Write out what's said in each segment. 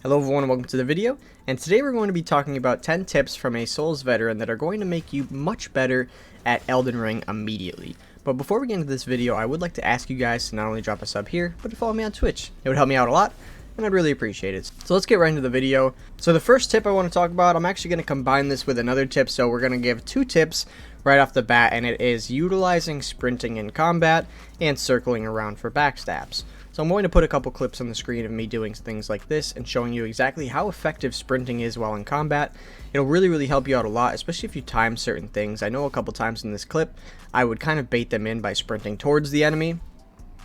Hello everyone and welcome to the video, and today we're going to be talking about 10 tips from a Souls veteran that are going to make you much better at Elden Ring immediately. But before we get into this video, I would like to ask you guys to not only drop a sub here, but to follow me on Twitch. It would help me out a lot, and I'd really appreciate it. So let's get right into the video. So the first tip I want to talk about, I'm actually going to combine this with another tip, so we're going to give two tips right off the bat, and it is utilizing sprinting in combat and circling around for backstabs. So I'm going to put a couple clips on the screen of me doing things like this and showing you exactly how effective sprinting is while in combat. It'll really help you out a lot, especially if you time certain things. I know a couple times in this clip, I would kind of bait them in by sprinting towards the enemy.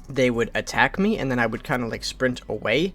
They would attack me, and then I would kind of like sprint away.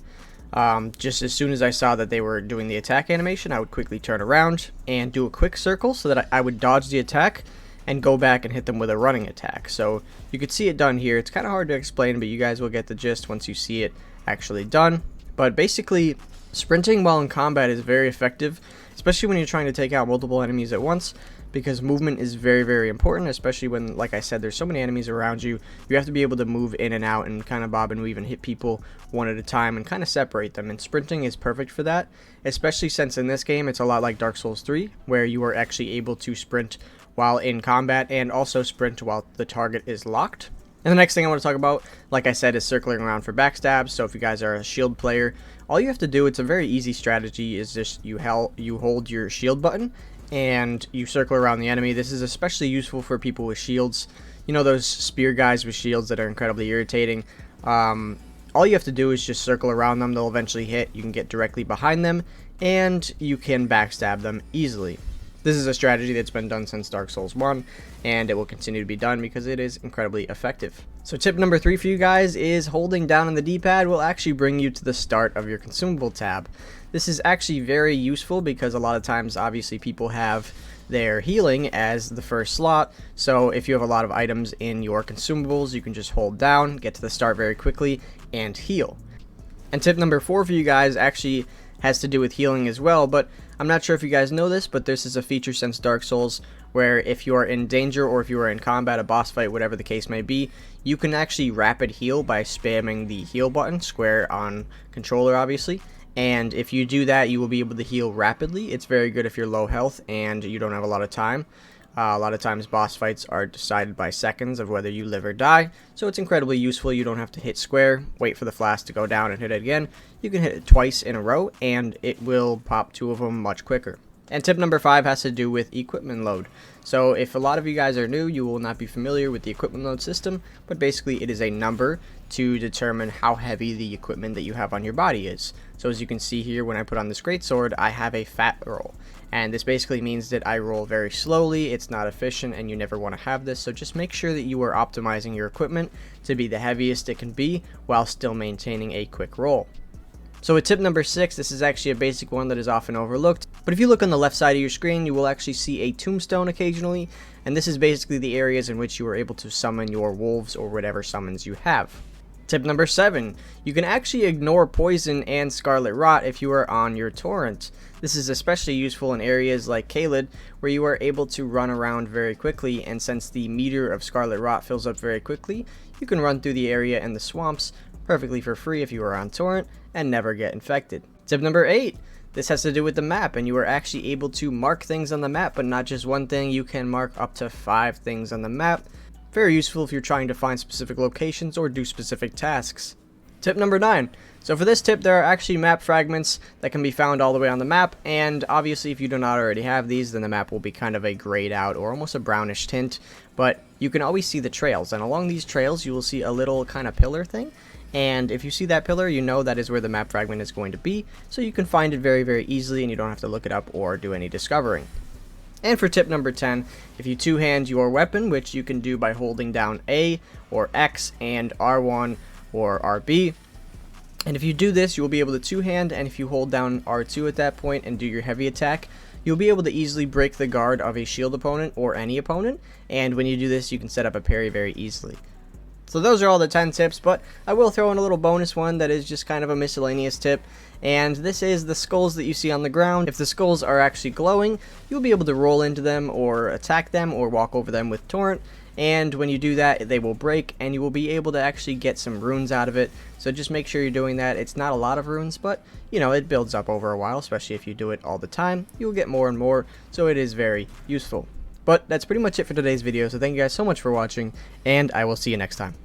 Just as soon as I saw that they were doing the attack animation, I would quickly turn around and do a quick circle so that I would dodge the attack and go back and hit them with a running attack. So you could see it done here. It's kind of hard to explain, but you guys will get the gist once you see it actually done. But basically, sprinting while in combat is very effective, especially when you're trying to take out multiple enemies at once, because movement is very important, especially when, like I said, there's so many enemies around you. You have to be able to move in and out and kind of bob and weave and hit people one at a time and kind of separate them, and sprinting is perfect for that, especially since in this game it's a lot like Dark Souls 3, where you are actually able to sprint while in combat and also sprint while the target is locked. And the next thing I want to talk about, like I said, is circling around for backstabs. So if you guys are a shield player, all you have to do, it's a very easy strategy, is just you hold your shield button and you circle around the enemy. This is especially useful for people with shields. You know, those spear guys with shields that are incredibly irritating. All you have to do is just circle around them. They'll eventually hit. You can get directly behind them and you can backstab them easily. This is a strategy that's been done since Dark Souls 1, and it will continue to be done because it is incredibly effective. So tip number 3 for you guys is holding down on the D-pad will actually bring you to the start of your consumable tab. This is actually very useful because a lot of times, obviously, people have their healing as the first slot. So if you have a lot of items in your consumables, you can just hold down, get to the start very quickly, and heal. And tip number 4 for you guys actually has to do with healing as well, but I'm not sure if you guys know this, but this is a feature since Dark Souls where if you are in danger or if you are in combat, a boss fight, whatever the case may be, you can actually rapid heal by spamming the heal button, square on controller obviously, and if you do that, you will be able to heal rapidly. It's very good if you're low health and you don't have a lot of time. A lot of times boss fights are decided by seconds of whether you live or die, so it's incredibly useful. You don't have to hit square, wait for the flask to go down and hit it again. You can hit it twice in a row and it will pop 2 of them much quicker. And tip number 5 has to do with equipment load. So if a lot of you guys are new, you will not be familiar with the equipment load system, but basically it is a number to determine how heavy the equipment that you have on your body is. So as you can see here, when I put on this greatsword, I have a fat roll. And this basically means that I roll very slowly, it's not efficient, and you never want to have this. So just make sure that you are optimizing your equipment to be the heaviest it can be while still maintaining a quick roll. So with tip number 6, this is actually a basic one that is often overlooked, but if you look on the left side of your screen, you will actually see a tombstone occasionally, and this is basically the areas in which you are able to summon your wolves or whatever summons you have. Tip number 7, you can actually ignore poison and scarlet rot if you are on your torrent. This is especially useful in areas like Caelid, where you are able to run around very quickly, and since the meter of scarlet rot fills up very quickly, you can run through the area and the swamps perfectly for free if you are on torrent and never get infected. Tip number 8, this has to do with the map, and you are actually able to mark things on the map, but not just one thing. You can mark up to 5 things on the map. Very useful if you're trying to find specific locations or do specific tasks. Tip number 9. So for this tip, there are actually map fragments that can be found all the way on the map, and obviously if you do not already have these, then the map will be kind of a grayed out or almost a brownish tint, but you can always see the trails, and along these trails you will see a little kind of pillar thing, and if you see that pillar, you know that is where the map fragment is going to be, so you can find it very easily and you don't have to look it up or do any discovering. And for tip number 10, if you two-hand your weapon, which you can do by holding down A or X and R1 or RB, and if you do this, you'll be able to two-hand, and if you hold down R2 at that point and do your heavy attack, you'll be able to easily break the guard of a shield opponent or any opponent, and when you do this, you can set up a parry very easily. So those are all the 10 tips, but I will throw in a little bonus one that is just kind of a miscellaneous tip, and this is the skulls that you see on the ground. If the skulls are actually glowing, you'll be able to roll into them or attack them or walk over them with torrent, and when you do that they will break and you will be able to actually get some runes out of it. So just make sure you're doing that. It's not a lot of runes, but you know, it builds up over a while, especially if you do it all the time. You'll get more and more, so it is very useful. But that's pretty much it for today's video, so thank you guys so much for watching, and I will see you next time.